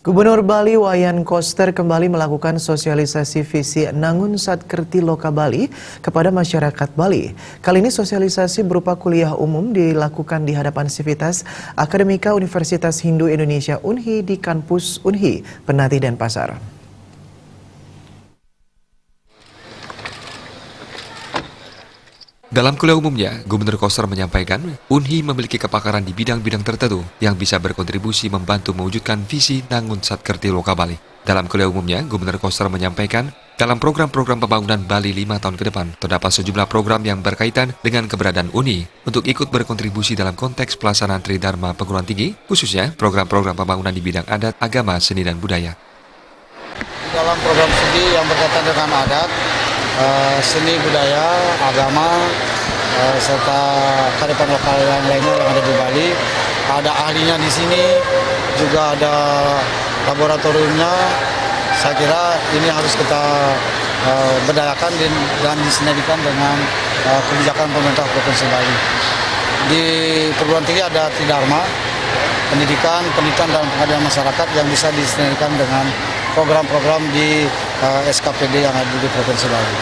Gubernur Bali Wayan Koster kembali melakukan sosialisasi visi Nangun Satkerti Loka Bali kepada masyarakat Bali. Kali ini sosialisasi berupa kuliah umum dilakukan di hadapan Sivitas Akademika Universitas Hindu Indonesia UNHI di kampus UNHI, Penati, Denpasar. Dalam kuliah umumnya, Gubernur Koster menyampaikan, UNHI memiliki kepakaran di bidang-bidang tertentu yang bisa berkontribusi membantu mewujudkan visi Nangun Satkerti Loka Bali. Dalam kuliah umumnya, Gubernur Koster menyampaikan, dalam program-program pembangunan Bali 5 tahun ke depan, terdapat sejumlah program yang berkaitan dengan keberadaan UNHI untuk ikut berkontribusi dalam konteks pelaksanaan Tridharma perguruan tinggi, khususnya program-program pembangunan di bidang adat, agama, seni, dan budaya. Dalam program studi yang berkaitan dengan adat, seni budaya, agama, serta kearifan lokal yang lainnya yang ada di Bali. Ada ahlinya di sini, juga ada laboratoriumnya. Saya kira ini harus kita berdayakan dan disinergikan dengan kebijakan pemerintah Provinsi Bali. Di perguruan tinggi ada Tridharma, pendidikan dan pengabdian masyarakat yang bisa disinergikan dengan program-program di SKPD yang ada di Provinsi Bali.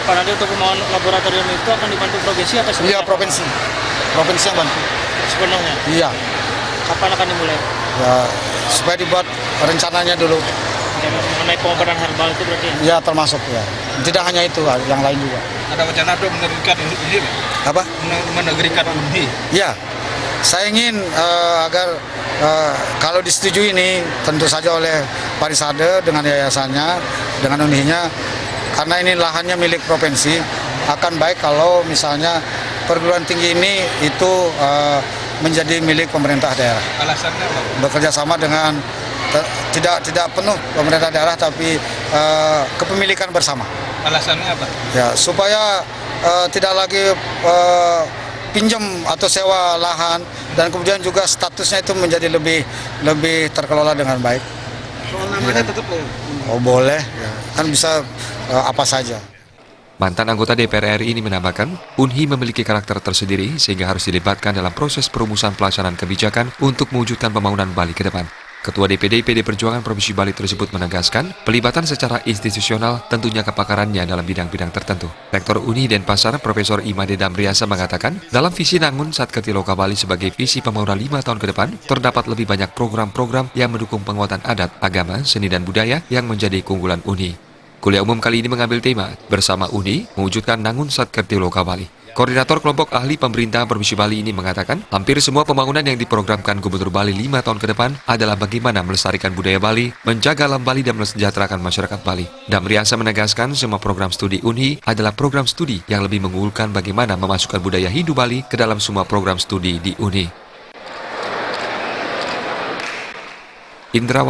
Pak, nanti untuk pembangunan laboratorium itu akan dibantu provinsi apa sebenarnya? Iya, provinsi. Provinsi yang bantu. Sepenuhnya? Iya. Kapan akan dimulai? Ya, supaya dibuat rencananya dulu. Mengenai pengobatan herbal itu berarti? Ya, termasuk ya. Tidak hanya itu, yang lain juga. Ada wacana untuk menegerikan UNHI? Apa? Menegerikan UNHI? Ya, saya ingin agar kalau disetujui ini tentu saja oleh Parisade dengan yayasannya, dengan UNHI-nya, karena ini lahannya milik provinsi, akan baik kalau misalnya perguruan tinggi ini itu menjadi milik pemerintah daerah. Alasannya apa? Bekerja sama dengan tidak penuh pemerintah daerah, tapi kepemilikan bersama. Alasannya apa? Ya, supaya tidak lagi pinjam atau sewa lahan, dan kemudian juga statusnya itu menjadi lebih terkelola dengan baik. Soal namanya tetap Oh boleh, ya. Kan bisa apa saja. Mantan anggota DPR RI ini menambahkan, UNHI memiliki karakter tersendiri sehingga harus dilibatkan dalam proses perumusan pelaksanaan kebijakan untuk mewujudkan pembangunan Bali ke depan. Ketua DPD PD Perjuangan Provinsi Bali tersebut menegaskan, pelibatan secara institusional tentunya kepakarannya dalam bidang-bidang tertentu. Rektor UNHI Denpasar, Profesor Imade Damriasa mengatakan, dalam visi Nangun Satkerti Loka Bali sebagai visi pembangunan 5 tahun ke depan, terdapat lebih banyak program-program yang mendukung penguatan adat, agama, seni, dan budaya yang menjadi keunggulan UNHI. Kuliah umum kali ini mengambil tema, bersama UNHI mewujudkan Nangun Satkerti Loka Bali. Koordinator kelompok ahli pemerintah Provinsi Bali ini mengatakan, hampir semua pembangunan yang diprogramkan Gubernur Bali 5 tahun ke depan adalah bagaimana melestarikan budaya Bali, menjaga alam Bali, dan mensejahterakan masyarakat Bali. Damriasa menegaskan semua program studi UNHI adalah program studi yang lebih mengunggulkan bagaimana memasukkan budaya Hindu Bali ke dalam semua program studi di UNHI. Indrawan